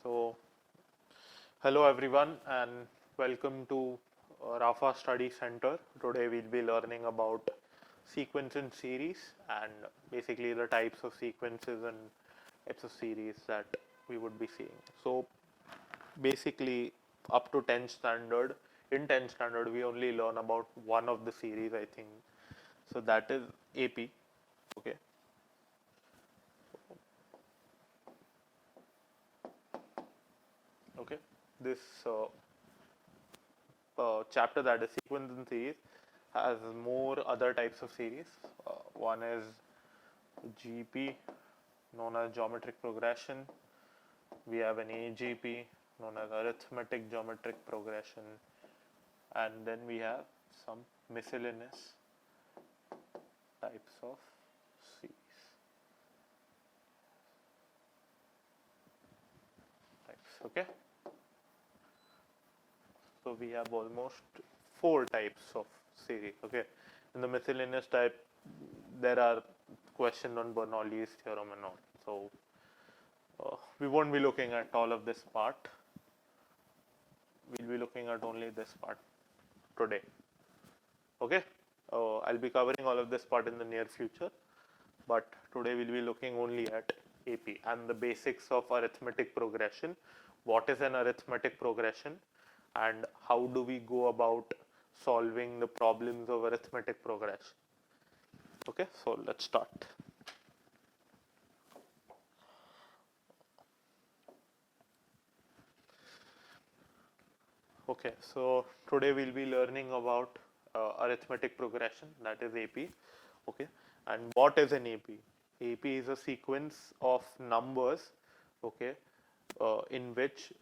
So, hello everyone and welcome to Rafa Study Center. Today we'll be learning about sequence and series and basically the types of sequences and types of series that we would be seeing. So, basically up to 10th standard, in 10th standard we only learn about one of the series, I think. So that is AP. Okay. Okay. This chapter, that is sequence and series, has more other types of series. One is GP, known as geometric progression. We have an AGP, known as arithmetic geometric progression, and then we have some miscellaneous types of series. Okay. So we have almost 4 types of series. Okay. In the miscellaneous type, there are questions on Bernoulli's theorem and all. So we won't be looking at all of this part. We'll be looking at only this part today. Okay. I'll be covering all of this part in the near future, but today we'll be looking only at AP and the basics of arithmetic progression. What is an arithmetic progression and how do we go about solving the problems of arithmetic progression? Okay, so let's start. Okay, so today we'll be learning about arithmetic progression, that is AP. Okay, and what is an AP? AP is a sequence of numbers, okay, in which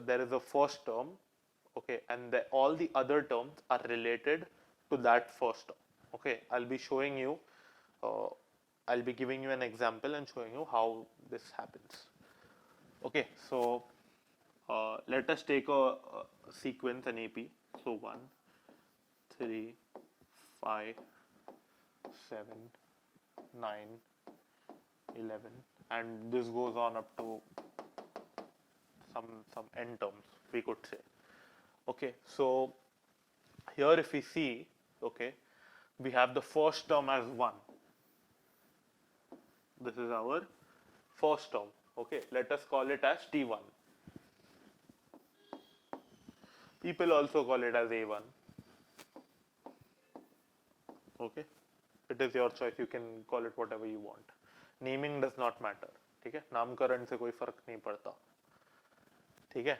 there is a first term, okay, and all the other terms are related to that first term. Okay, I'll be showing you, I'll be giving you an example and showing you how this happens. Okay, so let us take a sequence, an AP. So 1, 3, 5, 7, 9, 11, and this goes on up to some n terms, we could say. Okay, so here if we see, okay, we have the first term as 1. This is our first term. Okay, let us call it as T1. People also call it as A1. Okay, it is your choice, you can call it whatever you want. Naming does not matter. ठीक है, नामकरण से कोई फर्क नहीं पड़ता. ठीक है,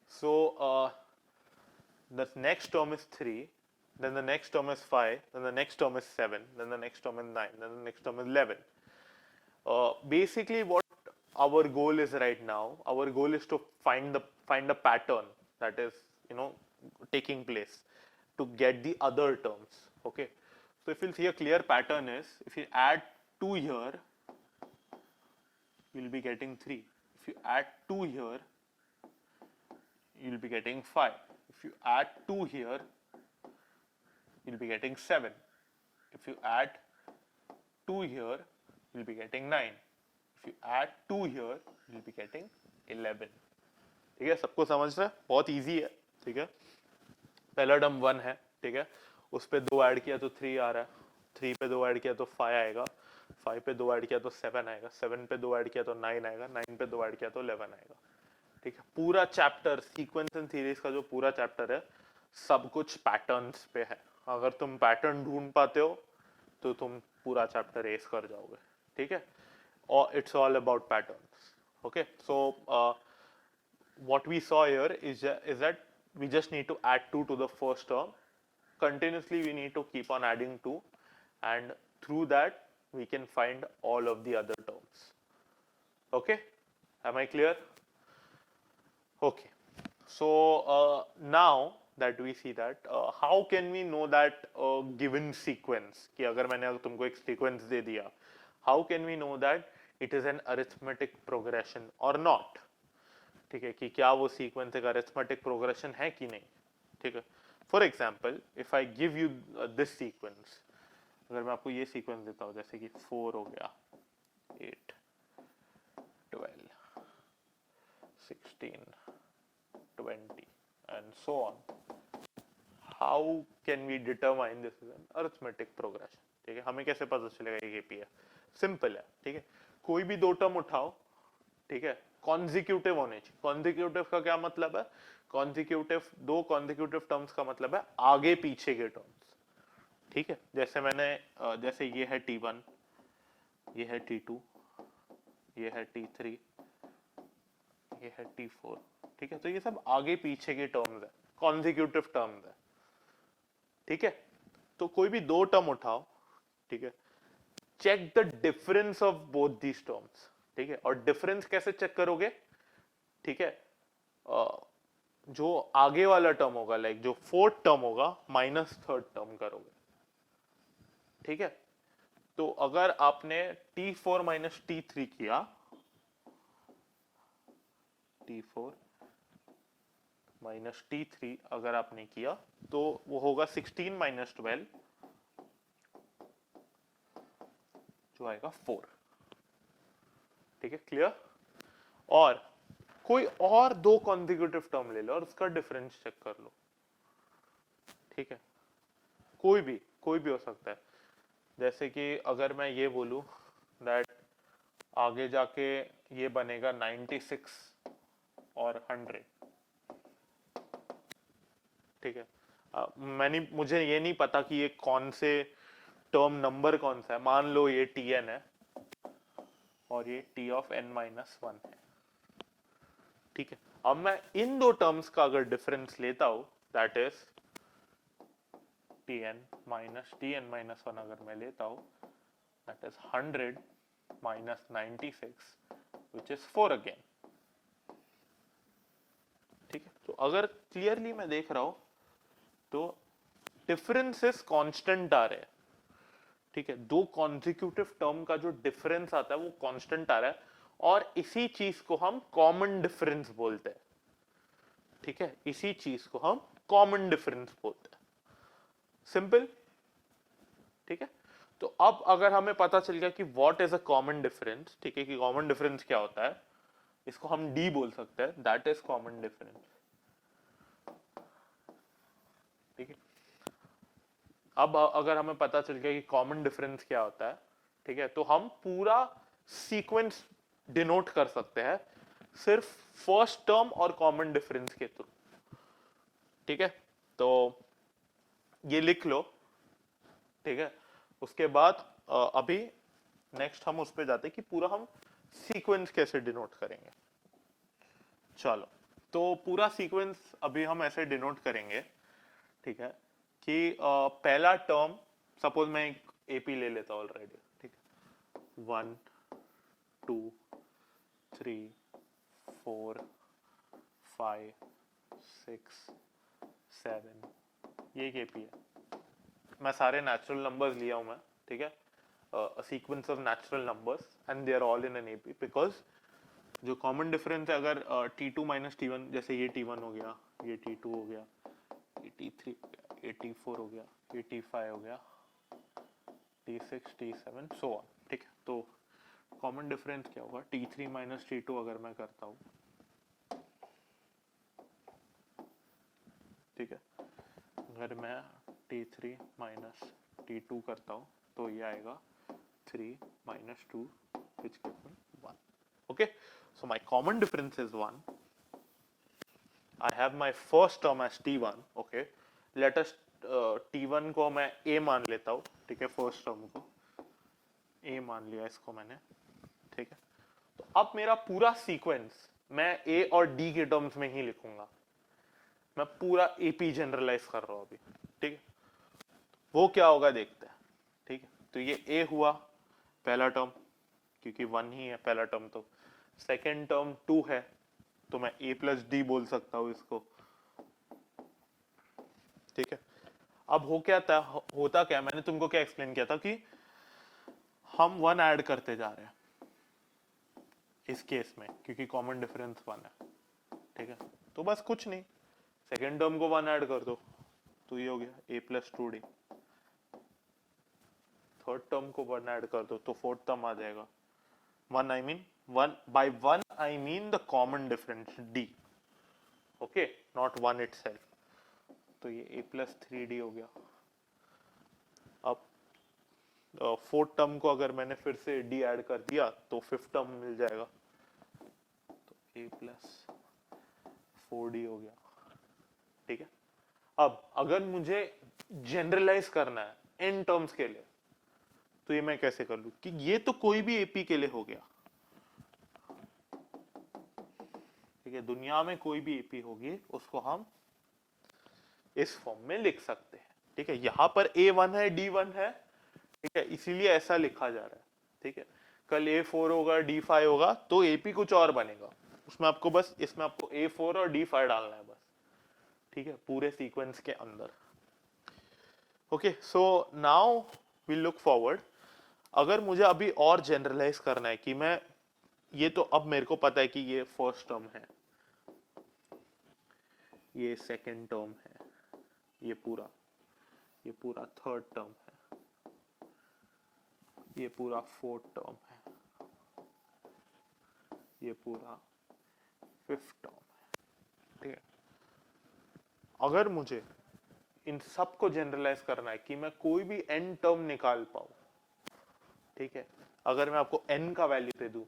so the next term is 3, then the next term is 5, then the next term is 7, then the next term is 9, then the next term is 11. Basically what our goal is right now, our goal is to find a pattern that is, taking place to get the other terms. Okay, so if you'll see, a clear pattern is, if you add 2 here, you'll be getting 3. If you add 2 here, you'll be getting 5. If you add 2 here, you'll be getting 7. If you add 2 here, you'll be getting 9. If you add 2 here, you'll be getting 11. ठीक है, सबको समझ रहा है? बहुत easy है. ठीक है, पहला टर्म 1 है. ठीक है, उस पे 2 ऐड किया तो 3 आ रहा है. 3 पे 2 ऐड किया तो 5 आएगा. 5 पे 2 ऐड किया तो 7 आएगा. 7 पे 2 ऐड किया तो 9 आएगा. 9 पे 2 ऐड किया तो 11 आएगा. ठीक है, पूरा चैप्टर सीक्वेंस एंड सीरीज का जो पूरा चैप्टर है, सब कुछ पैटर्न्स पे है. अगर तुम पैटर्न ढूंढ पाते हो तो तुम पूरा चैप्टर एस कर जाओगे. ठीक है, और it's all about patterns. Okay, so what we saw here is that we just need to add 2 to the first term. Continuously we need to keep on adding 2, and through that we can find all of the other terms. Okay, am I clear? Okay, so now that we see that, how can we know that given sequence, कि अगर मैंने तुमको एक sequence दे दिया, how can we know that it is an arithmetic progression or not? ठीक है, कि क्या वो सीक्वेंस एक अरिथमेटिक प्रोग्रेशन है कि नहीं. ठीक है, for example if I give you this sequence, अगर मैं आपको ये सीक्वेंस देता हूँ, जैसे कि 4 हो गया, 8, 12, 16, 20 and so on. How can we determine this is an arithmetic progression? ठीक है, हमें कैसे पता चलेगा ये KP है? सिंपल है, ठीक है, कोई भी दो टर्म उठाओ, ठीक है, कॉन्जिक्यूटिव होने चाहिए। कॉन्जिक्यूटिव का क्या मतलब है? कॉन्जिक्यूटिव, दो कॉन्जिक्यूटिव टर्म्स का मतलब है आगे पीछे के टर्म्स, ठीक है। जैसे मैंने जैसे ये है T1, ये है T2, ये है T3, ये है T4, ठीक है, तो ये सब आगे पीछे के टर्म्स है, कॉन्जिक्यूटिव टर्म्स है, ठीक है। तो कोई भी दो टर्म उठाओ, ठीक है, check the difference of both these terms, ठीक है। और डिफरेंस कैसे चेक करोगे? ठीक है, जो आगे वाला टर्म होगा, लाइक जो फोर्थ टर्म होगा माइनस थर्ड टर्म करोगे, ठीक है। तो अगर आपने T4 माइनस T3 किया, T4 माइनस T3 अगर आपने किया तो वो होगा 16 माइनस 12 जो आएगा 4, ठीक है, क्लियर। और कोई और दो कॉन्जिक्यूटिव टर्म ले लो और उसका डिफरेंस चेक कर लो, ठीक है, कोई भी हो सकता है। जैसे कि अगर मैं ये बोलूं दैट आगे जाके ये बनेगा 96 और 100, ठीक है। मुझे ये नहीं पता कि ये कौन से टर्म नंबर कौन सा है। मान लो ये Tn है और ये T ऑफ n माइनस 1 है, ठीक है। अब मैं इन दो टर्म्स का अगर डिफरेंस लेता हूं, that is Tn minus Tn minus 1 अगर मैं लेता हूं, that is 100 minus 96 which is 4 again, ठीक है। तो अगर क्लियरली मैं देख रहा हूं तो डिफरेंसेस कांस्टेंट आ रहे हैं, ठीक है। दो कॉन्जिक्यूटिव टर्म का जो डिफरेंस आता है वो कांस्टेंट आ रहा है और इसी चीज को हम कॉमन डिफरेंस बोलते हैं, ठीक है। इसी चीज को हम कॉमन डिफरेंस बोलते हैं, सिंपल, ठीक है। तो अब अगर हमें पता चल गया कि what is a common difference, ठीक है, कि कॉमन डिफरेंस क्या होता है, इसको हम डी बोल सकते हैं, दैट इज कॉमन डिफरेंस, ठीक है। अब अगर हमें पता चल गया कि कॉमन डिफरेंस क्या होता है, ठीक है, तो हम पूरा सीक्वेंस डिनोट कर सकते हैं सिर्फ फर्स्ट टर्म और कॉमन डिफरेंस के थ्रू, ठीक है। तो ये लिख लो, ठीक है। उसके बाद अभी नेक्स्ट हम उस पे जाते हैं कि पूरा हम सीक्वेंस कैसे डिनोट करेंगे। चलो, तो पूरा सीक्वेंस अभी हम ऐसे डिनोट करेंगे, ठीक है, कि पहला टर्म, सपोज मैं एक एपी ले लेता हूं ऑलरेडी, ठीक है, 1 2 3 4 5 6 7, ये एक एपी है। मैं सारे नेचुरल नंबर्स लिया हूं मैं, ठीक है, a sequence of natural numbers and they are all in an AP because जो कॉमन डिफरेंस है, अगर T2 माइनस T1, जैसे ये T1 हो गया, ये T2 हो गया, ये T3 हो गया, ये T4 हो गया, ये T5 हो गया, T6 T7 सो ऑन, ठीक है। तो कॉमन डिफरेंस क्या होगा? T3 माइनस T2 अगर मैं करता हूँ, ठीक है, अगर मैं T3 माइनस T2 करता हूँ तो ये आएगा 3 minus 2 which gives me 1. Okay, so my common difference is 1. I have my first term as T1. Okay, let us T1 को मैं A मान लेता हूँ, ठीक है, फर्स्ट टर्म को A मान लिया इसको मैंने, ठीक है। तो अब मेरा पूरा सीक्वेंस मैं A और D के टर्म्स में ही लिखूंगा, मैं पूरा AP जनरलाइज कर रहा हूँ अभी, ठीक है। वो क्या होगा देखते हैं, ठीक है। तो ये A हुआ पहला टर्म, क्योंकि 1 ही है पहला टर्म, तो सेकेंड टर्म 2 है, तो मैं A प्लस डी बोल सकता हूं इसको, ठीक है। अब होता क्या, मैंने तुमको क्या एक्सप्लेन किया था कि हम 1 ऐड करते जा रहे हैं इस केस में, क्योंकि कॉमन डिफरेंस 1 है, ठीक है। तो बस कुछ नहीं, सेकेंड टर्म को 1 ऐड कर दो, तो ये हो गया A plus 2D, third term को 1 ऐड कर दो तो फोर्थ टर्म आ जाएगा 1, I mean 1 by 1 I mean the common difference d. Okay, not 1 itself. तो ये a plus 3d हो गया. अब फोर्थ टर्म को अगर मैंने फिर से d ऐड कर दिया तो फिफ्थ टर्म मिल जाएगा. तो a plus 4d हो गया. ठीक है. अब अगर मुझे जनरलाइज करना है n टर्म्स के लिए तो ये मैं कैसे कर लूं कि ये तो कोई भी एपी के लिए हो गया. ठीक है, दुनिया में कोई भी एपी होगी उसको हम इस फॉर्म में लिख सकते हैं. ठीक है, यहां पर a1 है d1 है. ठीक है, इसीलिए ऐसा लिखा जा रहा है. ठीक है, कल a4 होगा d5 होगा तो एपी कुछ और बनेगा. उसमें आपको बस इसमें आपको a4 और d5 डालना है बस. ठीक है, पूरे सीक्वेंस के अंदर. Okay, so now we look forward. अगर मुझे अभी और जनरलाइज करना है कि मैं ये तो अब मेरे को पता है कि ये फर्स्ट टर्म है, ये सेकंड टर्म है, ये पूरा थर्ड टर्म है, ये पूरा फोर्थ टर्म है, ये पूरा फिफ्थ टर्म है. ठीक है, अगर मुझे इन सब को जनरलाइज करना है कि मैं कोई भी n टर्म निकाल पाऊं. ठीक है, अगर मैं आपको n का वैल्यू दे दूं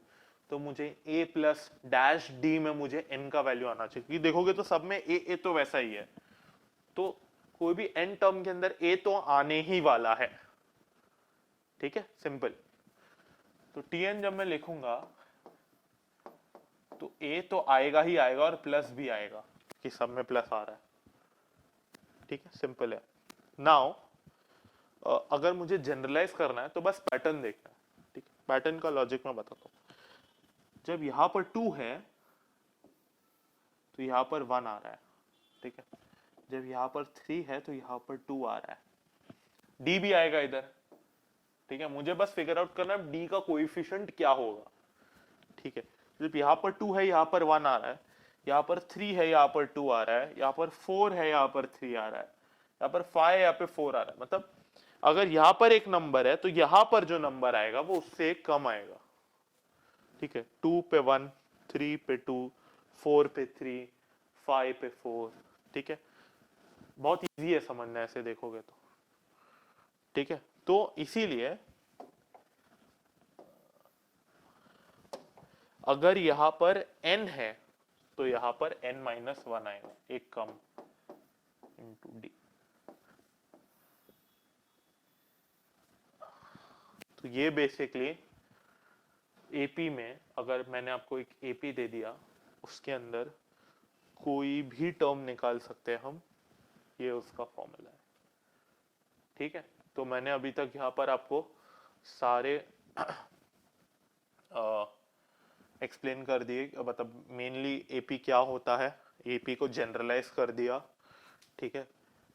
तो मुझे a प्लस डैश d में मुझे n का वैल्यू आना चाहिए. क्योंकि देखोगे तो सब में a तो वैसा ही है. तो कोई भी n टर्म के अंदर a तो आने ही वाला है. ठीक है, सिंपल. तो tn जब मैं लिखूंगा तो a तो आएगा ही आएगा और प्लस भी आएगा कि सब में प्लस आ रहा है. ठीक है, सिंपल है. नाउ अगर मुझे जनरलाइज करना है तो बस पैटर्न देखना है. ठीक है, पैटर्न का लॉजिक मैं बताता हूं. जब यहां पर 2 है तो यहां पर 1 आ रहा है. ठीक है, जब यहां पर 3 है तो यहां पर 2 आ रहा है. d भी आएगा इधर. ठीक है, मुझे बस फिगर आउट करना है d का कोएफिशिएंट क्या होगा. ठीक है, जब यहां पर 2 है यहां पर 1 आ रहा है, यहां पर 3 है यहां पर 2 आ रहा है, यहां पर 4 है यहां पर 3 आ रहा है, यहां पर 5 है यहां पे 4 आ रहा है. मतलब अगर यहां पर एक नंबर है तो यहां पर जो नंबर आएगा वो उससे एक कम आएगा. ठीक है, 2 पे 1, 3 पे 2, 4 पे 3, 5 पे 4. ठीक है, बहुत इजी है समझना ऐसे देखोगे तो. ठीक है, तो इसीलिए अगर यहां पर n है तो यहां पर n माइनस 1 आएगा, एक कम इंटू डी. तो ये बेसिकली एपी में अगर मैंने आपको एक एपी दे दिया उसके अंदर कोई भी टर्म निकाल सकते हैं हम. ये उसका फॉर्मूला है. ठीक है, तो मैंने अभी तक यहाँ पर आपको सारे एक्सप्लेन कर दिए. मतलब मेनली एपी क्या होता है, एपी को जनरलाइज कर दिया. ठीक है,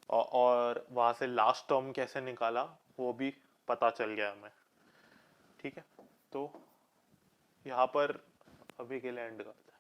और वहां से लास्ट टर्म कैसे निकाला वो भी पता चल गया हमें. ठीक है, तो यहाँ पर अभी के लिए एंड करते हैं.